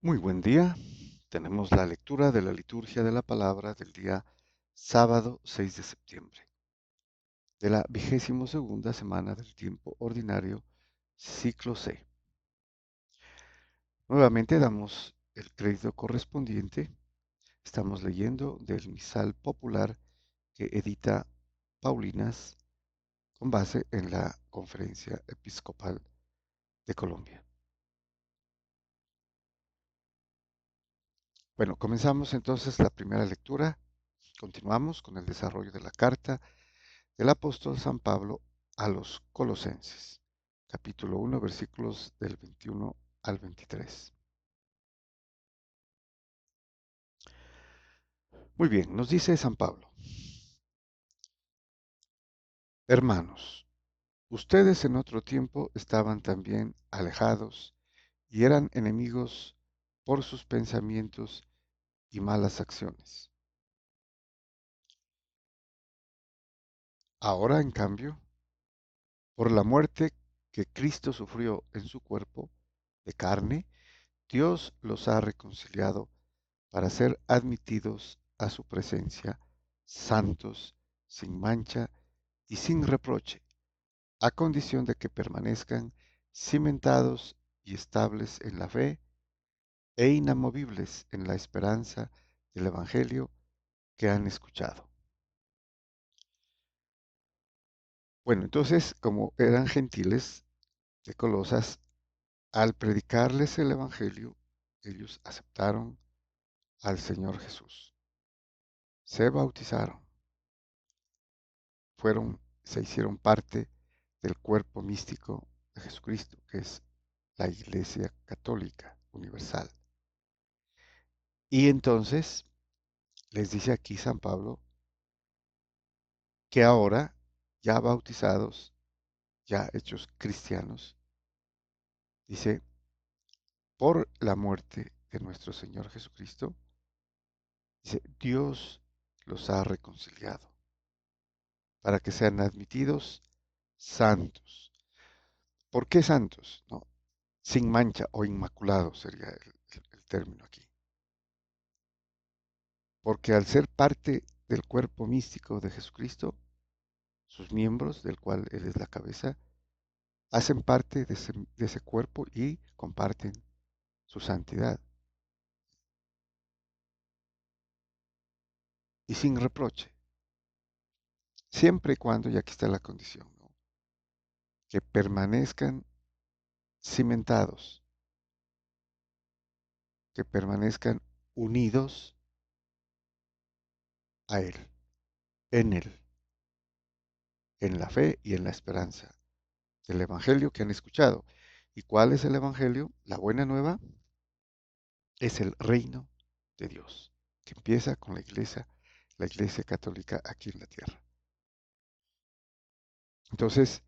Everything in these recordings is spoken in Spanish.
Muy buen día. Tenemos la lectura de la liturgia de la palabra del día sábado 6 de septiembre, de la 22ª semana del tiempo ordinario, ciclo C. Nuevamente damos el crédito correspondiente. Estamos leyendo del misal popular que edita Paulinas con base en la Conferencia Episcopal de Colombia. Bueno, comenzamos entonces la primera lectura. Continuamos con el desarrollo de la carta del apóstol San Pablo a los Colosenses, capítulo 1, versículos del 21 al 23. Muy bien, nos dice San Pablo: Hermanos, ustedes en otro tiempo estaban también alejados y eran enemigos por sus pensamientos y malas acciones. Ahora, en cambio, por la muerte que Cristo sufrió en su cuerpo de carne, Dios los ha reconciliado para ser admitidos a su presencia, santos, sin mancha y sin reproche, a condición de que permanezcan cimentados y estables en la fe e inamovibles en la esperanza del Evangelio que han escuchado. Bueno, entonces, como eran gentiles de Colosas, al predicarles el Evangelio, ellos aceptaron al Señor Jesús, se bautizaron, se hicieron parte del cuerpo místico de Jesucristo, que es la Iglesia Católica Universal. Y entonces les dice aquí San Pablo que ahora, ya bautizados, ya hechos cristianos, dice, por la muerte de nuestro Señor Jesucristo, dice, Dios los ha reconciliado para que sean admitidos santos. ¿Por qué santos? No, sin mancha o inmaculado sería el término aquí. Porque al ser parte del cuerpo místico de Jesucristo, sus miembros, del cual Él es la cabeza, hacen parte de ese cuerpo y comparten su santidad. Y sin reproche, siempre y cuando, y aquí está la condición, ¿no?, que permanezcan cimentados, que permanezcan unidos a Él, en la fe y en la esperanza del Evangelio que han escuchado. ¿Y cuál es el Evangelio? La buena nueva es el reino de Dios, que empieza con la iglesia católica aquí en la tierra. Entonces,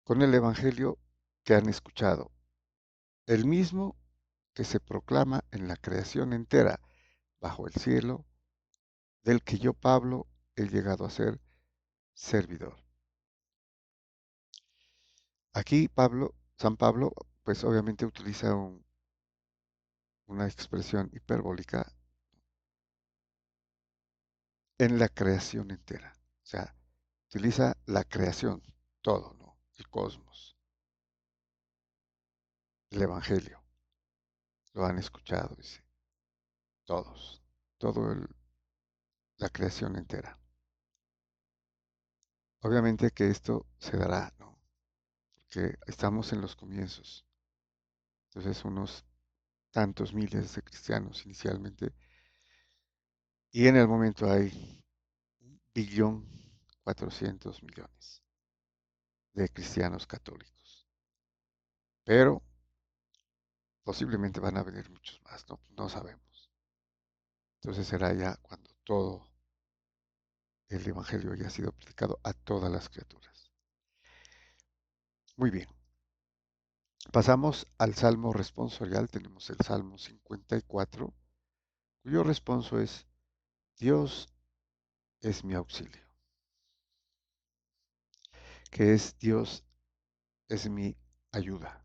con el Evangelio que han escuchado, el mismo que se proclama en la creación entera bajo el cielo, del que yo, Pablo, he llegado a ser servidor. Aquí San Pablo, pues obviamente utiliza una expresión hiperbólica en la creación entera. O sea, utiliza la creación, todo, ¿no? El cosmos, el Evangelio. Lo han escuchado, dice. Todos. Todo la creación entera. Obviamente que esto se dará, ¿no? Porque estamos en los comienzos. Entonces, unos tantos miles de cristianos inicialmente. Y en el momento hay 1.400.000.000 de cristianos católicos. Pero posiblemente van a venir muchos más, ¿no? No sabemos. Entonces será ya cuando todo el Evangelio haya sido predicado a todas las criaturas. Muy bien. Pasamos al Salmo responsorial. Tenemos el Salmo 54, cuyo responso es: Dios es mi auxilio. Que es Dios es mi ayuda,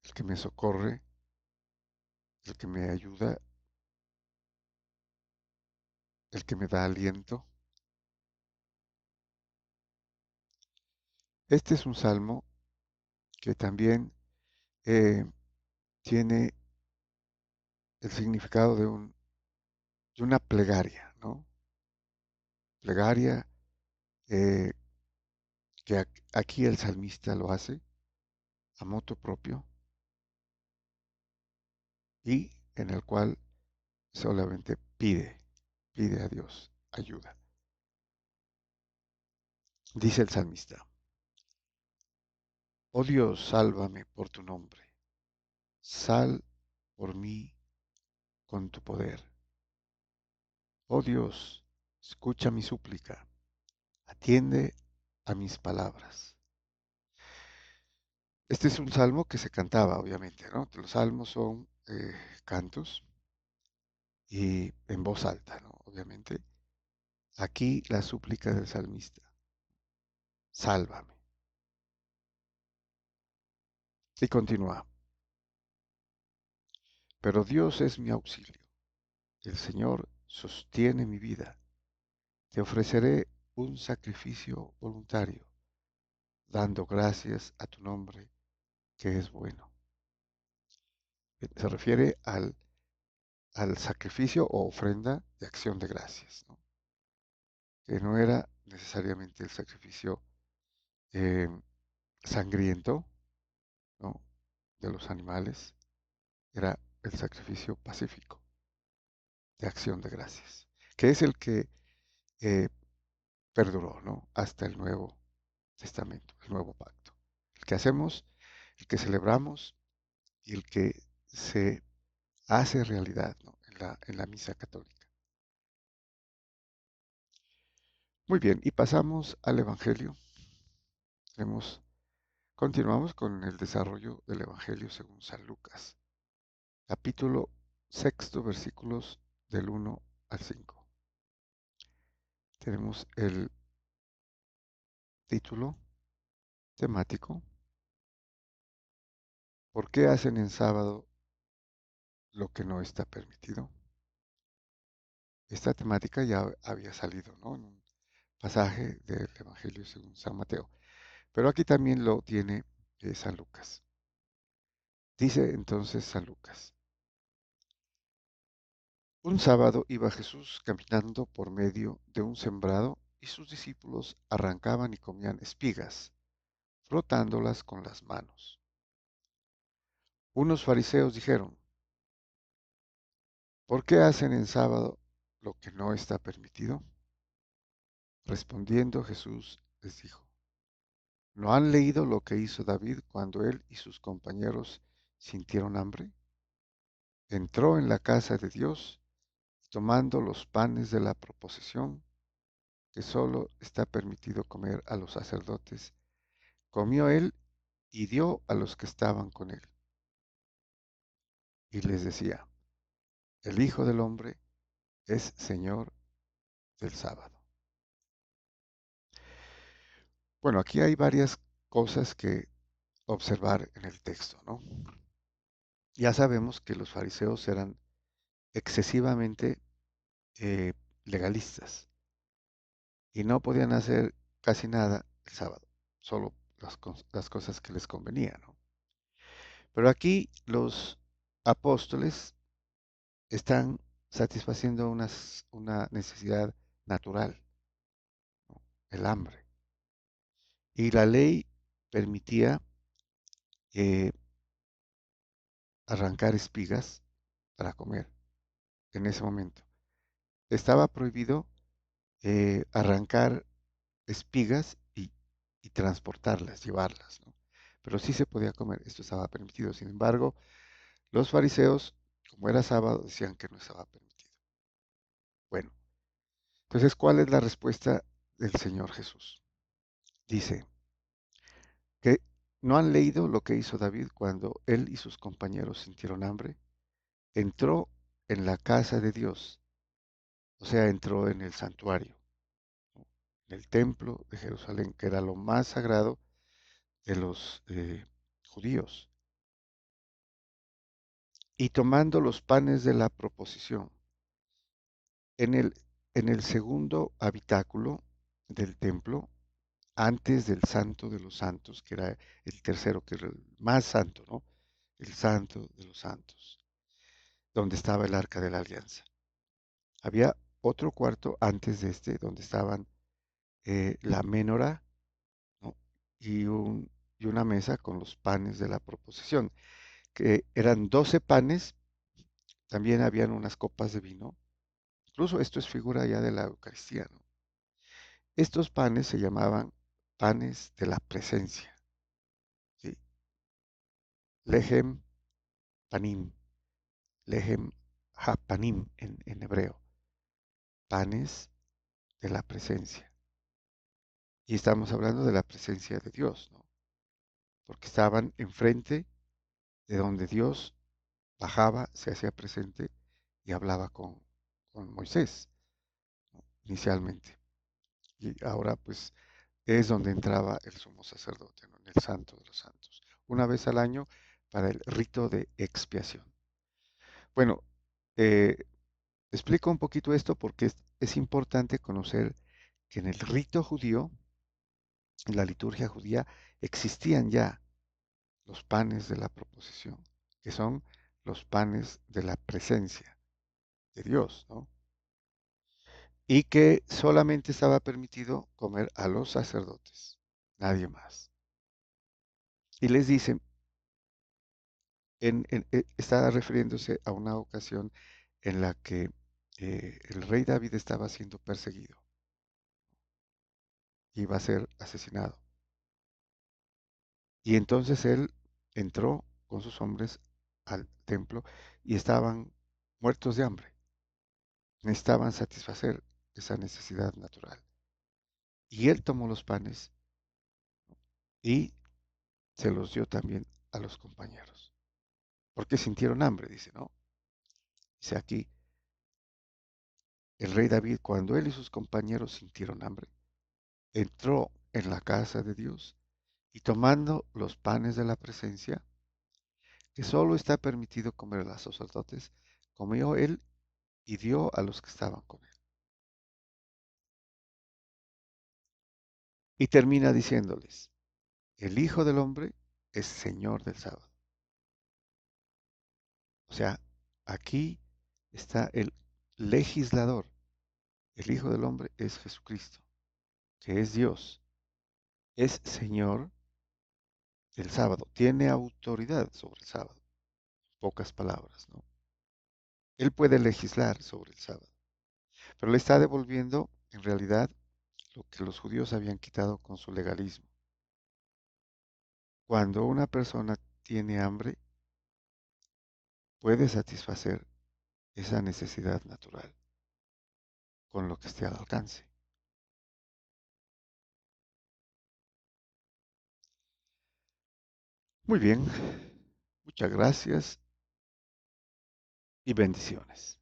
el que me socorre el que me ayuda, el que me da aliento. Este es un salmo que también eh, tiene el significado de una plegaria, ¿no? Plegaria eh, que aquí el salmista lo hace a motu propio y en el cual solamente pide a Dios ayuda. Dice el salmista, oh Dios, sálvame por tu nombre, sal por mí con tu poder. Oh Dios, escucha mi súplica, atiende a mis palabras. Este es un salmo que se cantaba, obviamente, ¿no? Los salmos son cantos y en voz alta, ¿no? Obviamente. Aquí la súplica del salmista, sálvame. Y continúa, pero Dios es mi auxilio, el Señor sostiene mi vida. Te ofreceré un sacrificio voluntario, dando gracias a tu nombre, que es bueno. Se refiere al sacrificio o ofrenda de acción de gracias, ¿no? Que no era necesariamente el sacrificio eh, sangriento, ¿no? De los animales, era el sacrificio pacífico de acción de gracias, que es el que eh, perduró, ¿no? Hasta el Nuevo Testamento, el Nuevo Pacto. El que hacemos, el que celebramos y el que se hace realidad, ¿no? En la misa católica. Muy bien, y pasamos al Evangelio. Continuamos con el desarrollo del Evangelio según San Lucas, capítulo sexto, versículos del 1 al 5. Tenemos el título temático, ¿por qué hacen en sábado lo que no está permitido? Esta temática ya había salido, ¿no? En un pasaje del Evangelio según San Mateo, pero aquí también lo tiene San Lucas. Dice entonces San Lucas, un sábado iba Jesús caminando por medio de un sembrado y sus discípulos arrancaban y comían espigas, frotándolas con las manos. Unos fariseos dijeron, ¿por qué hacen en sábado lo que no está permitido? Respondiendo Jesús les dijo, ¿no han leído lo que hizo David cuando él y sus compañeros sintieron hambre? Entró en la casa de Dios y tomando los panes de la proposición, que solo está permitido comer a los sacerdotes, comió él y dio a los que estaban con él. Y les decía, el Hijo del Hombre es Señor del sábado. Bueno, aquí hay varias cosas que observar en el texto, ¿no? Ya sabemos que los fariseos eran excesivamente eh, legalistas y no podían hacer casi nada el sábado, solo las cosas que les convenían, ¿no? Pero aquí los apóstoles están satisfaciendo una necesidad natural, ¿no? El hambre. Y la ley permitía eh, arrancar espigas para comer en ese momento. Estaba prohibido arrancar espigas y transportarlas, llevarlas, ¿no? Pero sí se podía comer, esto estaba permitido. Sin embargo, los fariseos, como era sábado, decían que no estaba permitido. Bueno, entonces, ¿cuál es la respuesta del Señor Jesús? Dice que no han leído lo que hizo David cuando él y sus compañeros sintieron hambre. Entró en la casa de Dios, o sea, entró en el santuario, ¿no? En el templo de Jerusalén, que era lo más sagrado de los judíos. y tomando los panes de la proposición, en el, en el segundo habitáculo del templo, antes del santo de los santos, que era el tercero, que era el más santo, ¿no? El santo de los santos, donde estaba el arca de la alianza. Había otro cuarto antes de este, donde estaban la ménora, ¿no? y, y una mesa con los panes de la proposición, que eran 12 panes, también habían unas copas de vino. Incluso esto es figura ya de la Eucaristía, ¿no? Estos panes se llamaban panes de la presencia, ¿sí? Lehem panim, lehem hapanim en hebreo, panes de la presencia. Y estamos hablando de la presencia de Dios, ¿no? Porque estaban enfrente de donde Dios bajaba, se hacía presente y hablaba con Moisés, ¿no? Inicialmente. Y ahora pues es donde entraba el sumo sacerdote, ¿no? En el santo de los santos, una vez al año para el rito de expiación. Bueno, eh, explico un poquito esto porque es importante conocer que en el rito judío, en la liturgia judía, existían ya los panes de la proposición, que son los panes de la presencia de Dios, ¿no? Y que solamente estaba permitido comer a los sacerdotes, nadie más. Y les dicen, está refiriéndose a una ocasión en la que el rey David estaba siendo perseguido, iba a ser asesinado. Y entonces él entró con sus hombres al templo y estaban muertos de hambre, necesitaban satisfacer esa necesidad natural. Y él tomó los panes y se los dio también a los compañeros, porque sintieron hambre, dice, ¿no? Dice aquí, el rey David, cuando él y sus compañeros sintieron hambre, entró en la casa de Dios y tomando los panes de la presencia, que solo está permitido comer a los sacerdotes, comió él y dio a los que estaban con él. Y termina diciéndoles, el Hijo del Hombre es Señor del sábado. O sea, aquí está el legislador. El Hijo del Hombre es Jesucristo, que es Dios, es Señor del sábado, tiene autoridad sobre el sábado. Pocas palabras, ¿no? Él puede legislar sobre el sábado, pero le está devolviendo en realidad lo que los judíos habían quitado con su legalismo. Cuando una persona tiene hambre, puede satisfacer esa necesidad natural con lo que esté al alcance. Muy bien, muchas gracias y bendiciones.